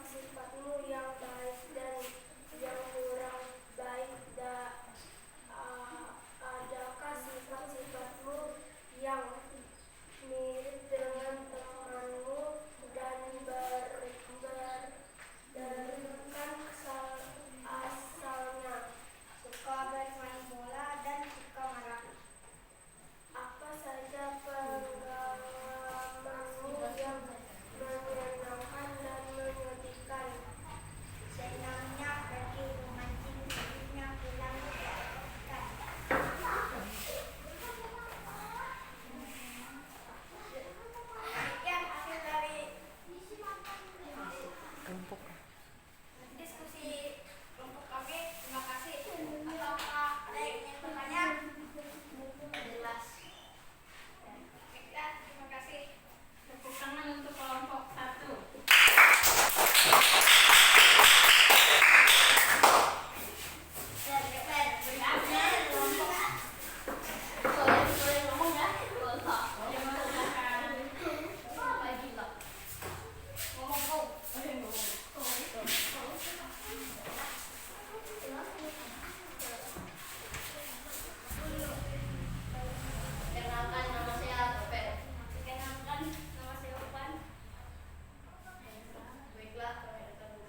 sifatmu yang baik dan yang kurang baik. Adakah sifat-sifatmu yang mirip dengan temanmu dan berdasarkan asalnya? Suka bermain bola dan suka marah. Apa saja pengalamanmu yang menyenangkan dan menyedihkan? Senangnya pergi memancing, sedihnya pulang ikan. Sekian hasil dari diskusi kelompok kami. Terima kasih. Apakah ada yang ingin bertanya? Jelas. Sekian, terima kasih. Tepuk tangan untuk kelompok 1. Kenalkan, nama saya Topet. Kenalkan, nama saya Opan. Baiklah, kami akan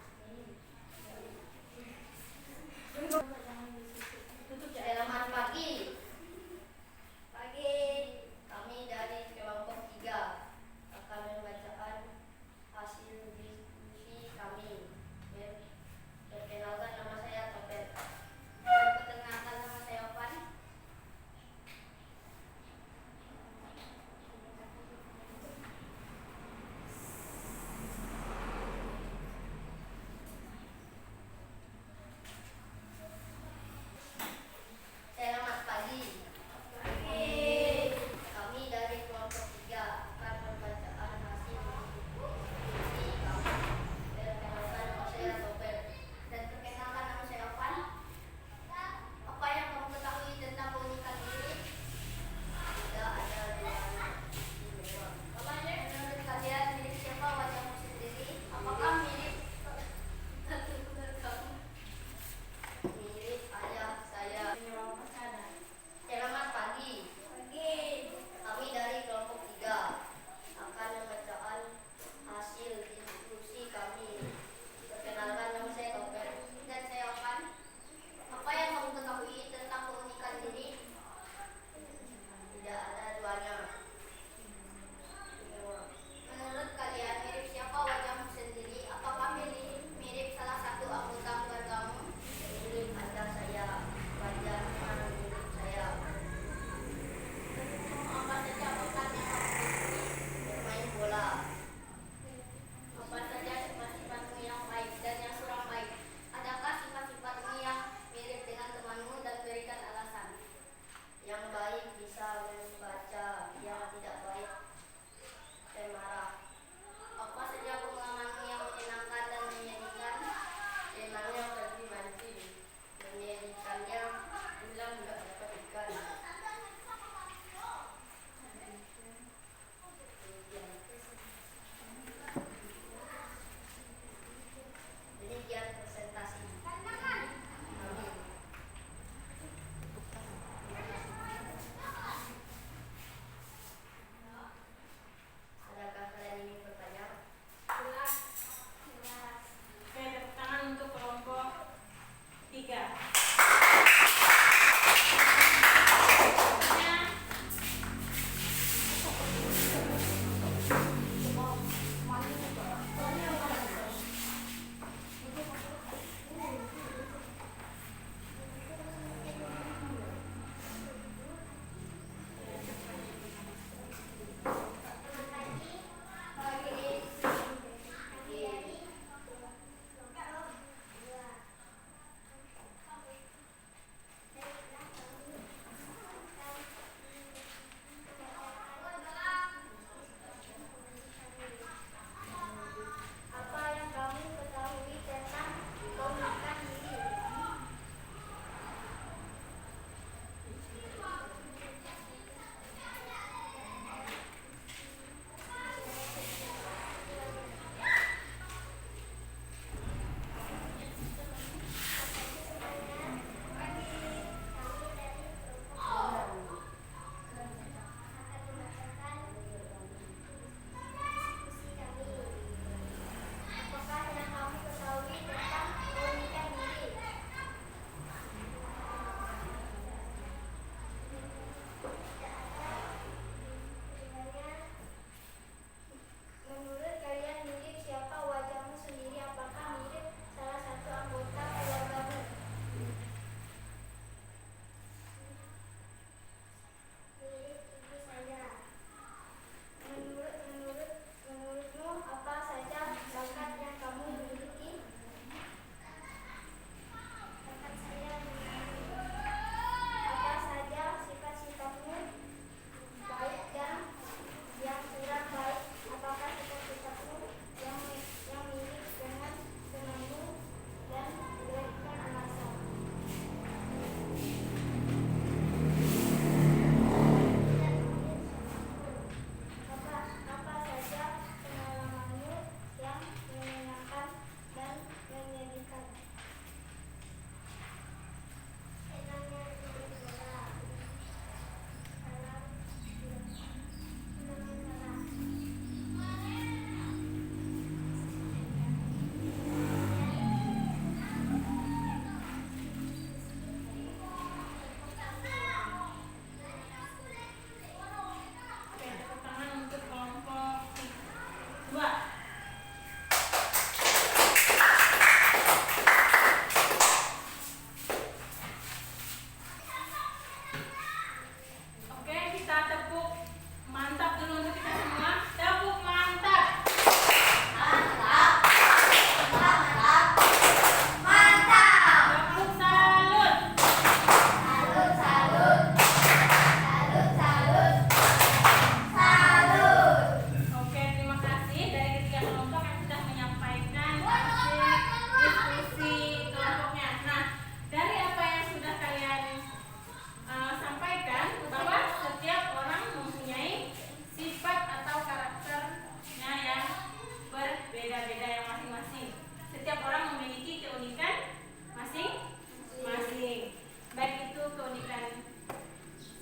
setiap orang memiliki keunikan masing-masing. Baik itu keunikan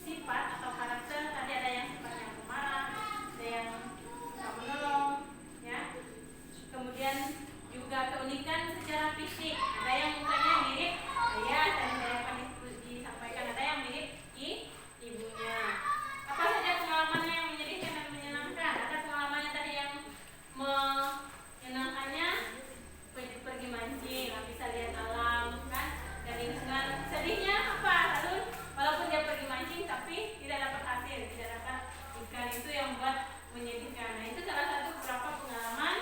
sifat atau karakter, tadi ada yang sifatnya pemarah, ada yang suka menolong, ya. Kemudian juga keunikan secara fisik, ada yang mukanya mirip ayah, tadi yang disampaikan, ada yang mirip ibunya. Apa saja pengalamannya yang menyedihkan dan menyenangkan? Ada pengalamannya tadi yang menyenangkannya pergi mancing, bisa lihat alam, kan? Dan lingkungan. Sedihnya apa? Lalu walaupun dia pergi mancing tapi tidak dapat hasil, tidak dapat ikan, itu yang buat menyedihkan. Nah, itu salah satu beberapa pengalaman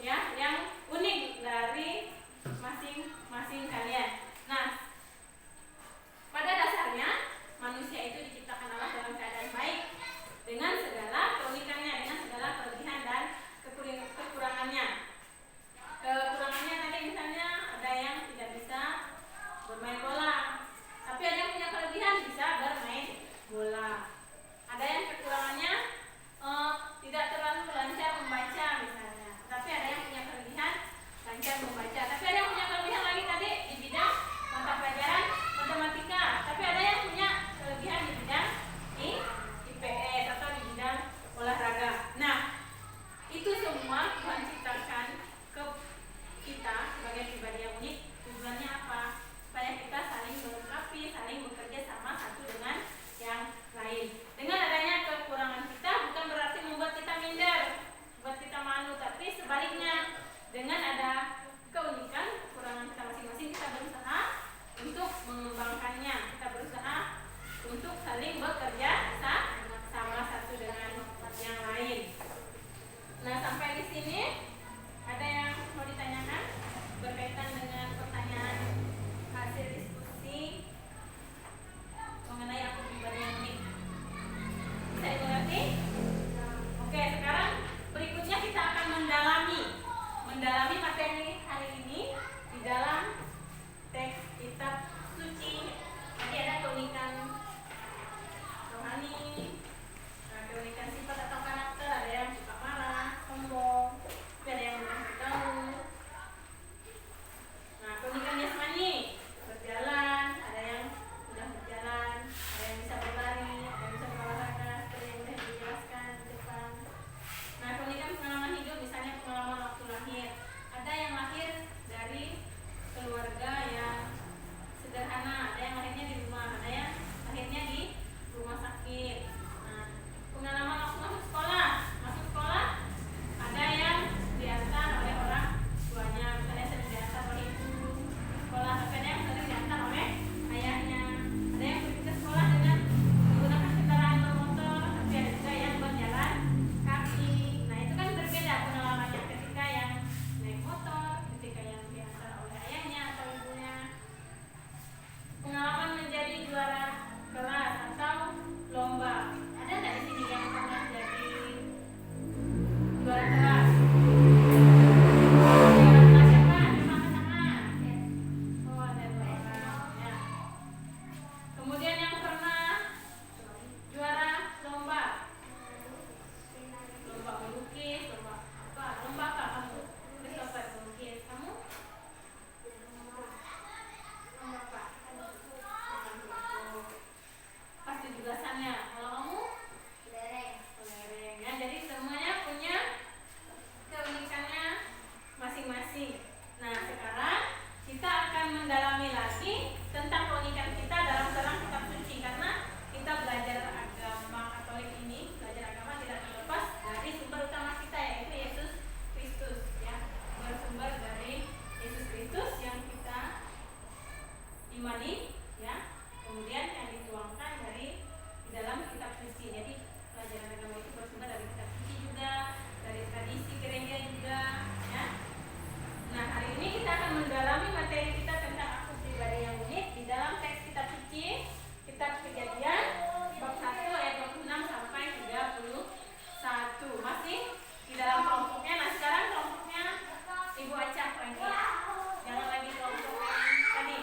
ya yang unik dari masing-masing kalian. Nah, pada dasarnya manusia itu diciptakan Allah dalam keadaan baik dengan segala keunikannya, dengan segala kelebihan dan kekurangannya. Kekurangannya tadi misalnya ada yang tidak bisa bermain bola, tapi ada yang punya kelebihan bisa bermain bola. Ada yang kekurangannya tidak terlalu lancar membaca misalnya, tapi ada yang punya kelebihan lancar membaca. Tapi ada yang punya kelebihan lagi tadi di bidang mata pelajaran matematika, tapi ada yang punya kelebihan di bidang IPS atau di bidang olahraga. Nah, itu semua Tuhan ciptakan ke kita sebagai pribadi yang unik. Tujuannya apa? Supaya kita saling melengkapi, saling bekerja sama satu dengan yang lain. Dengan adanya kekurangan kita bukan berarti membuat kita minder, membuat kita malu, tapi sebaliknya, dengan ada keunikan kekurangan kita masing-masing, kita berusaha untuk mengembangkannya, kita berusaha untuk saling bekerja sama satu dengan yang lain. Nah, sampai di sini ada yang mau ditanyakan berkaitan dengan pertanyaan hasil diskusi mengenai aku pribadi yang unik? Bisa dimengerti? Oke, sekarang berikutnya kita akan mendalami materi hari ini di dalam teks kitab suci. Tadi ada keunikan rohani, keunikan sifat atau karakter, ada yang suka marah, sombong, ada yang mudah bergaul. Nah, keunikan jasmani, berjalan, ada yang mudah berjalan, ada yang bisa berlari, ada yang bisa berolahraga, seperti yang sudah dijelaskan di depan. Nah, keunikan pengalaman hidup, misalnya pengalaman waktu lahir. Ada yang lahir dari keluarga yang sederhana, ada yang lahirnya di rumah, ada yang lahirnya di rumah sakit. Nah, pengalaman waktu masuk sekolah, ada yang diantar oleh orang tuanya, misalnya sering diantar oleh ibu sekolah, tapi ada yang sering diantar oleh ayahnya. Ada yang pergi ke sekolah dengan menggunakan kendaraan bermotor, tapi ada juga yang berjalan kaki. Nah, itu kan berbeda pengalamannya ketika yang naik motor, ketika yang diantar oleh ayahnya atau ibunya. Pengalaman menjadi juara kelas atau lomba. Ada nggak di sini yang pernah jadi juara kelas? Juara kelas siapa? Coba angkat tangan. Oh, ada 2 orang. Ya. Kemudian yang pernah juara lomba melukis, lomba apa kamu? Christopher, melukis. Kamu? Lomba apa? Pas 17-annya. Kalau kamu? Kelereng. Ya, jadi semuanya punya keunikannya masing-masing. Nah, sekarang kita akan mendalami lagi tentang keunikan kita dalam terang kitab suci, karena kita belajar agama Katolik ini, belajar agama tidak terlepas dari sumber utama kita, yaitu Yesus Kristus, ya. Bersumber dari Yesus Kristus yang kita imani, ya. Kemudian yang dituangkan dari di dalam kitab suci. Jadi pelajaran agama itu bersumber dari kitab suci juga, dari tradisi gereja juga, ya. Nah, hari ini kita akan mendalami materi kita tentang aku pribadi yang unik di dalam teks kitab suci, kitab Kejadian bab 1 ayat 26 sampai 31. Masih di dalam kelompoknya. Nah, sekarang kelompoknya Ibu acak lagi, ya. Jangan lagi kelompok yang tadi.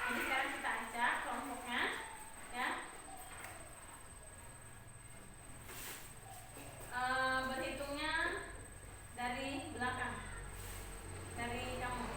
Jadi sekarang kita acak kelompoknya, ya. Berhitungnya dari belakang, dari kamu.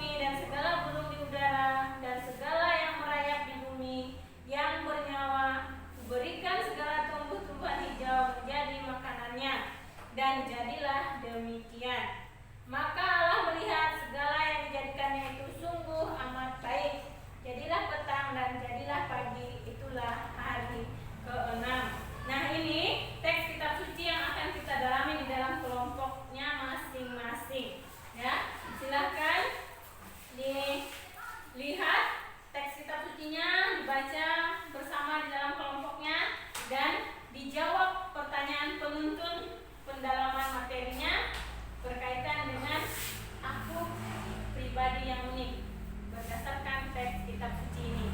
bumi dan segala burung di udara dan segala yang merayap di bumi yang bernyawa, kuberikan segala tumbuh-tumbuhan hijau menjadi makanannya, dan jadilah demikian. Maka Allah melihat segala yang dijadikannya itu sungguh amat baik. Jadilah petang dan jadilah pagi, itulah hari ke-6. Nah, ini teks kitab suci yang akan kita dalami di dalam kelompoknya masing-masing. Ya, silahkan dilihat teks kitab sucinya, dibaca bersama di dalam kelompoknya, dan dijawab pertanyaan penuntun pendalaman materinya berkaitan dengan aku pribadi yang unik berdasarkan teks kitab suci ini.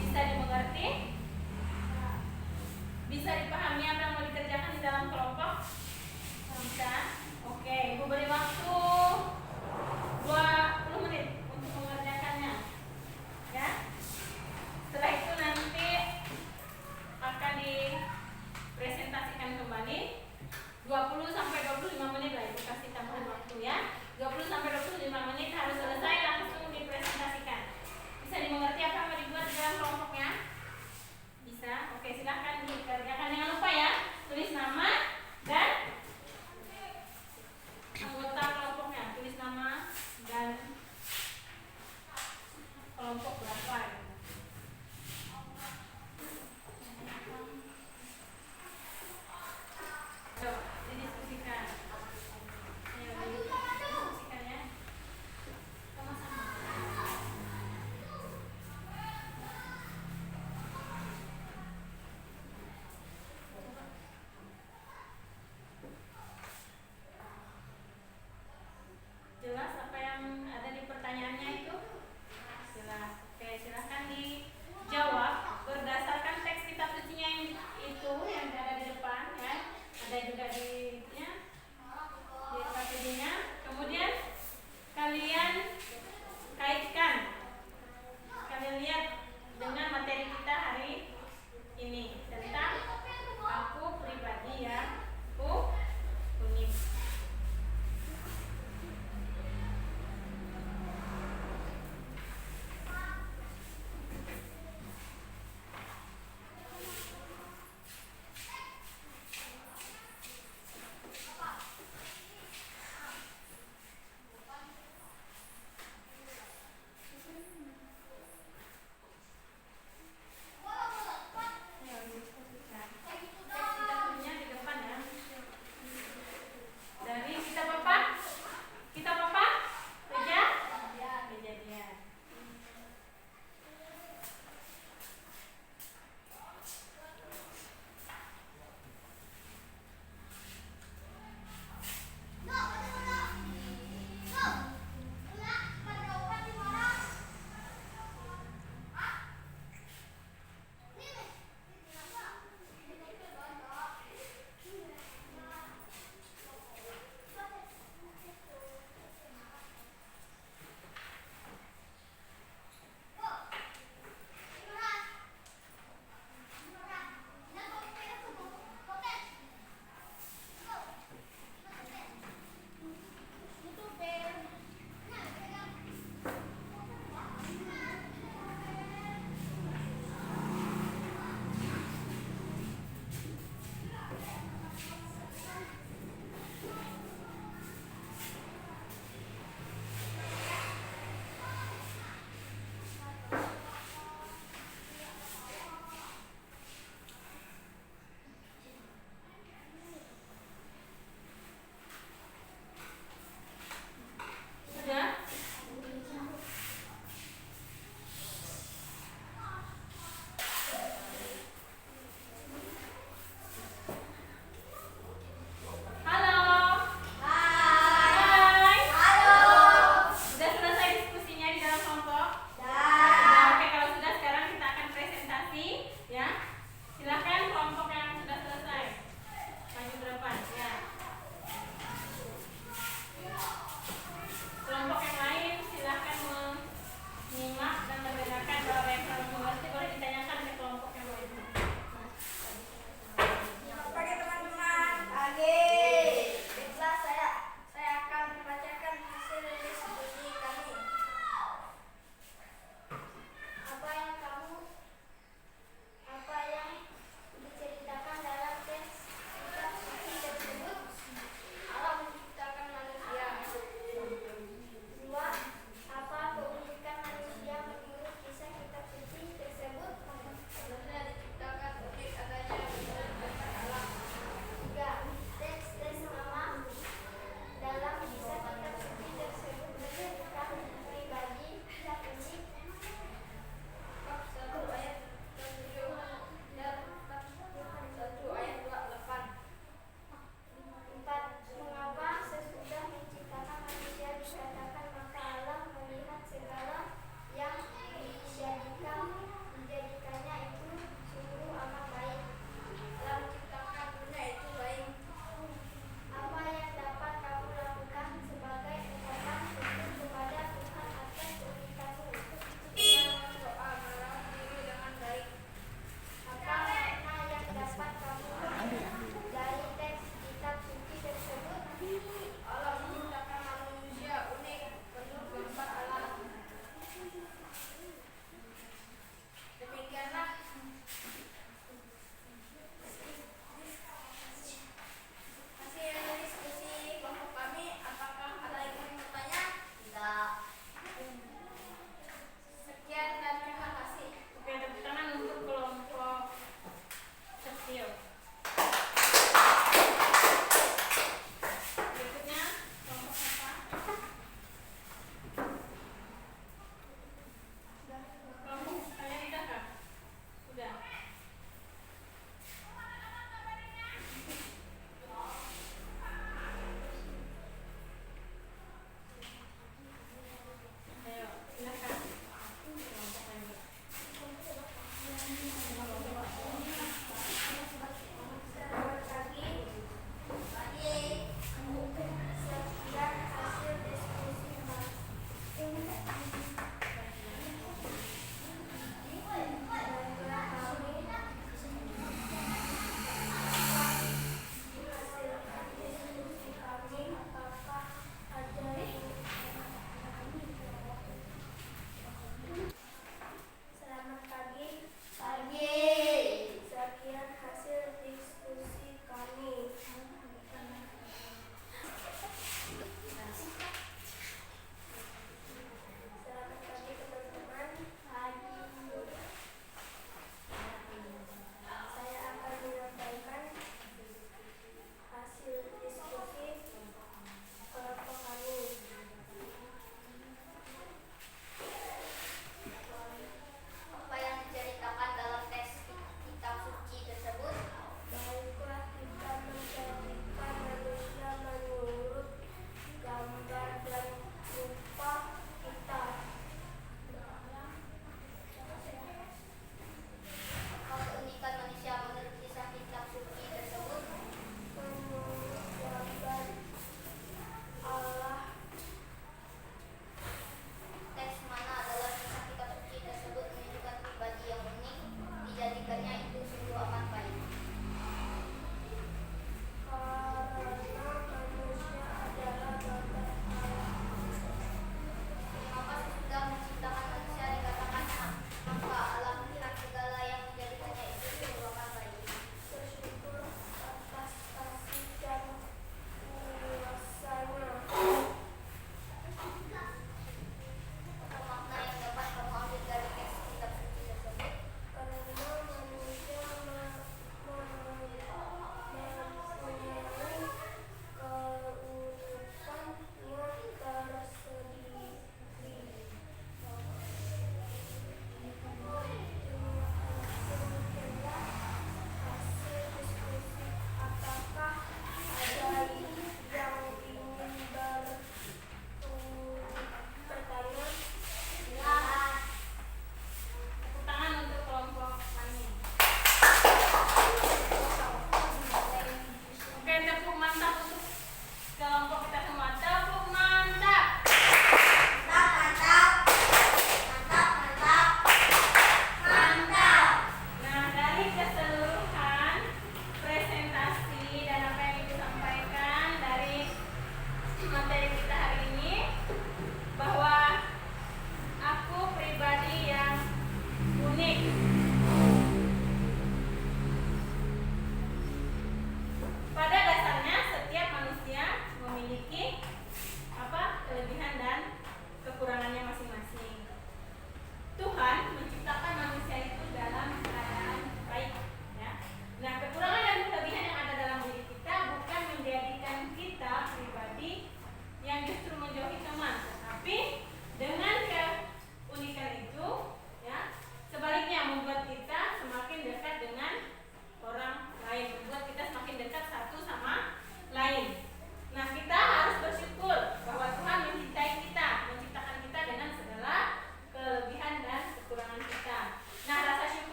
Bisa dimengerti? Bisa dipahami apa yang mau dikerjakan di dalam kelompok? Bisa? Oke, Ibu beri waktu 20 menit untuk mengerjakannya. Ya. Setelah itu nanti akan dipresentasikan kembali 20 sampai 25 menit lah, Ibu kasih tambahan waktu ya. 20 sampai 25 menit harus selesai, langsung dipresentasikan. Bisa dimengerti apa yang mau dibuat di dalam kelompoknya? Bisa? Oke, silahkan dikerjakan. Jangan lupa ya, tulis nama dan anggota kelompoknya. Tulis nama dan kelompok berapa gitu. Coba didiskusikan. Ayo didiskusikan ya. Sama-sama. Jelas apa yang ada di pertanyaannya itu? Jelas. Oke, silahkan dijawab berdasarkan teks kitab sucinya yang itu yang ada di depan ya. Ada juga di KTB-nya. Kemudian kalian kaitkan, kalian lihat dengan materi kita hari ini tentang aku pribadi yang unik.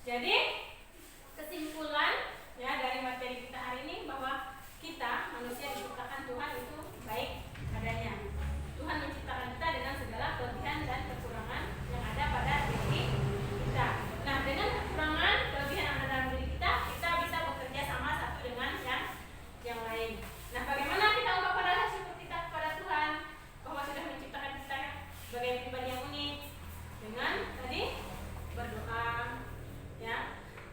Jadi kesimpulan ya dari materi kita hari ini bahwa kita manusia diciptakan Tuhan itu baik adanya. Tuhan menciptakan kita dengan segala kelebihan dan kekurangan yang ada pada diri kita. Nah, dengan kekurangan kelebihan yang ada dalam diri kita, kita bisa bekerja sama satu dengan yang lain. Nah, bagaimana kita ungkapkan syukur kita kepada Tuhan bahwa sudah menciptakan kita sebagai pribadi yang unik? Dengan tadi berdoa, ya,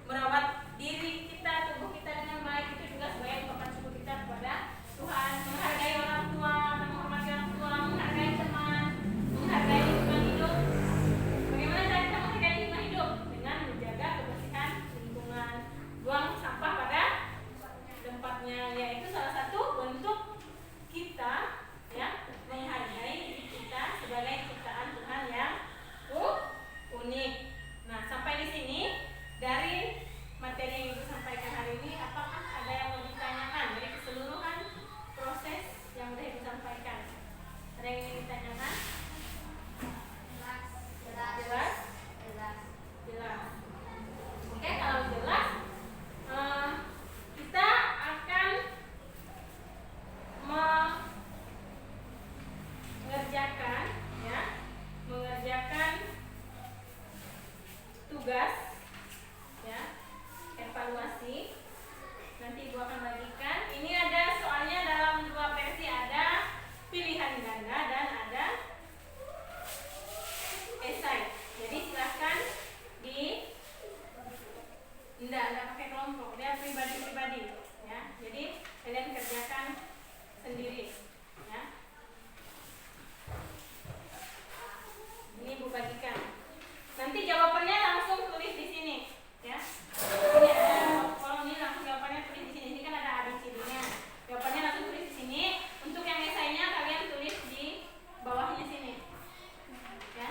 merawat diri kita, tubuh kita dengan baik, itu juga sebagai ungkapan syukur kita kepada Tuhan. Menghargai orang tua, menghormati orang tua, menghargai teman, menghargai lingkungan hidup. Bagaimana cara kita menghargai lingkungan hidup? Dengan menjaga kebersihan lingkungan, buang sampah pada tempatnya, yaitu salah satu bentuk kita ya menghargai diri kita sebagai ciptaan Tuhan yang unik. Nah, sampai di sini dari materi yang Ibu sampaikan hari ini, apakah ada yang mau ditanyakan dari keseluruhan proses yang sudah Ibu sampaikan? Ada yang ingin ditanyakan? Jelas? Oke, kalau jelas, kita akan mengerjakan tugas ya, evaluasi. Nanti Ibu akan bagikan. Ini ada soalnya dalam dua versi, ada pilihan ganda dan ada esai. Jadi silahkan enggak pakai kelompok, dia pribadi-pribadi ya. Jadi kalian kerjakan sendiri ya. Ini Ibu bagikan. Nanti jawabannya langsung tulis di sini ya. Ini ada kolom ini, langsung jawabannya tulis di sini. Ini kan ada ABCD-nya. Jawabannya langsung tulis di sini. Untuk yang esainya kalian tulis di bawahnya sini. Ya.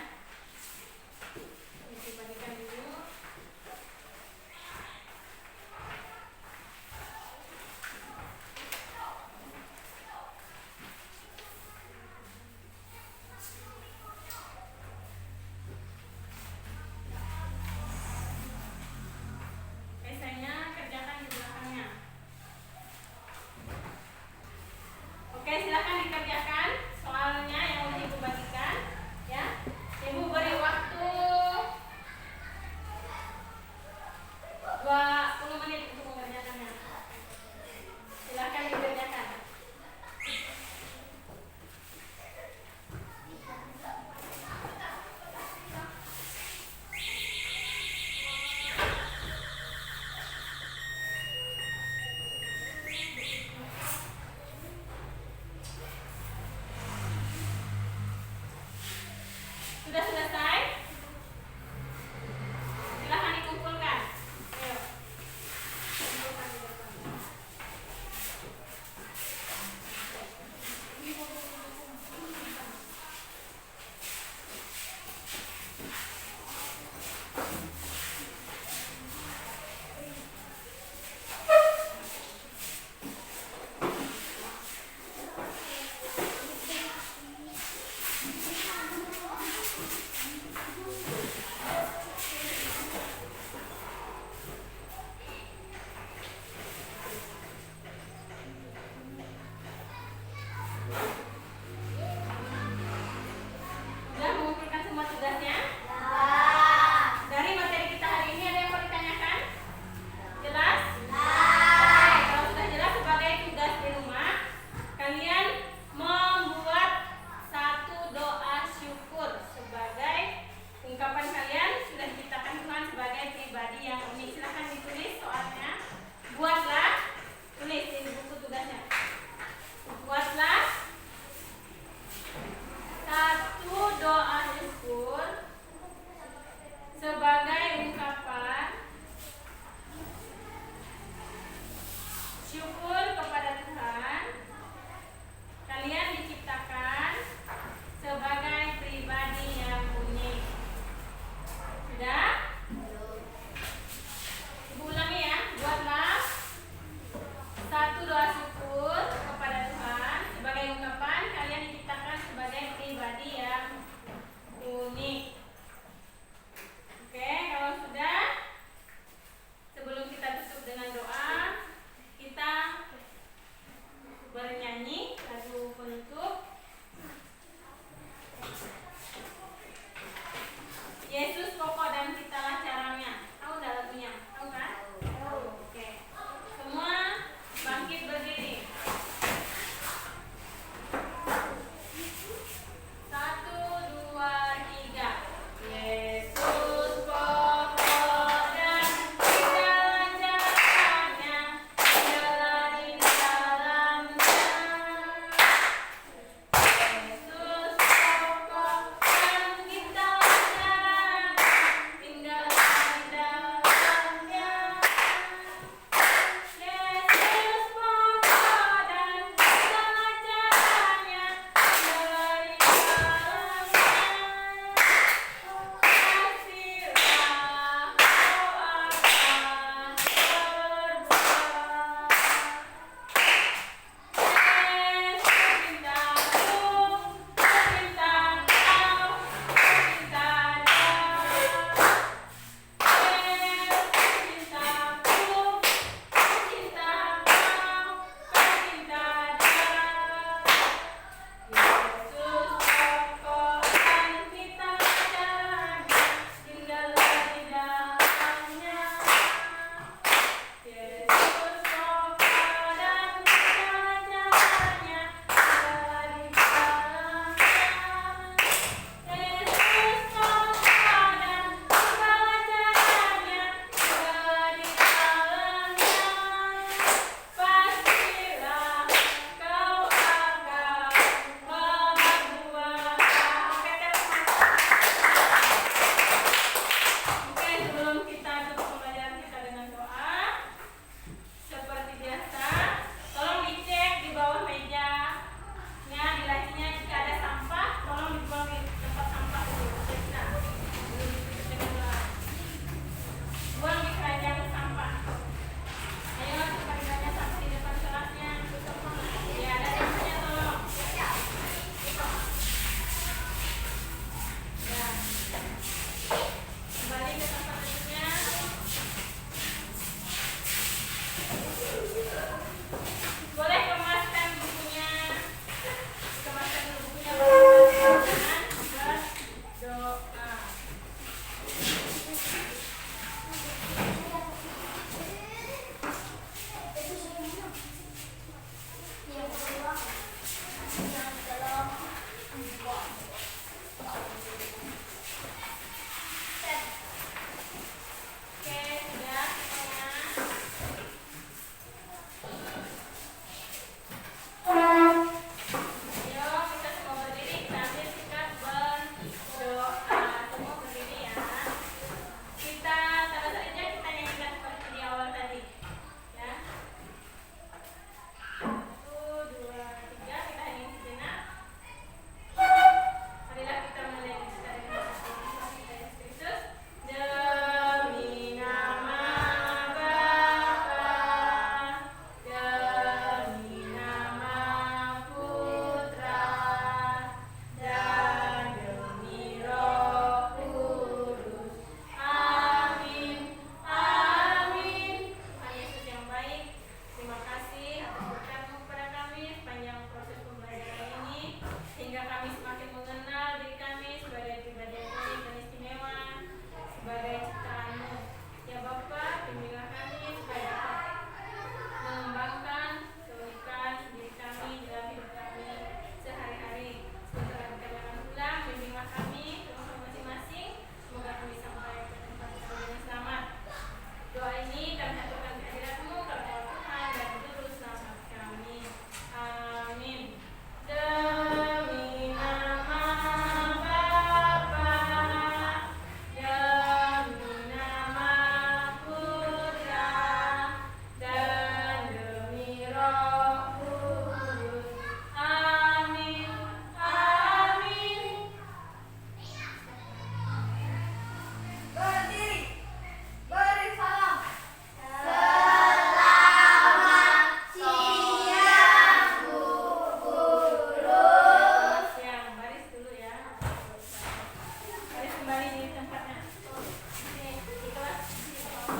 Ayo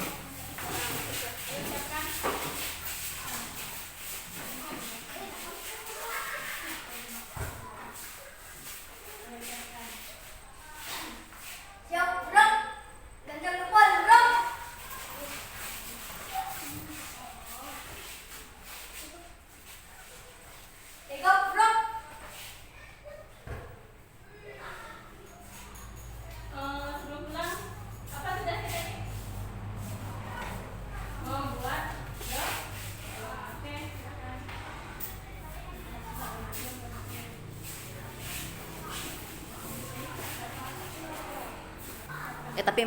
siapkan. Ayo siapkan. Siap, bro. Ganjang depan, bro. Tiga, bro. Sebelum pulang, apa sudah tadi? Mau buat? Ya? Oke, silakan. Tapi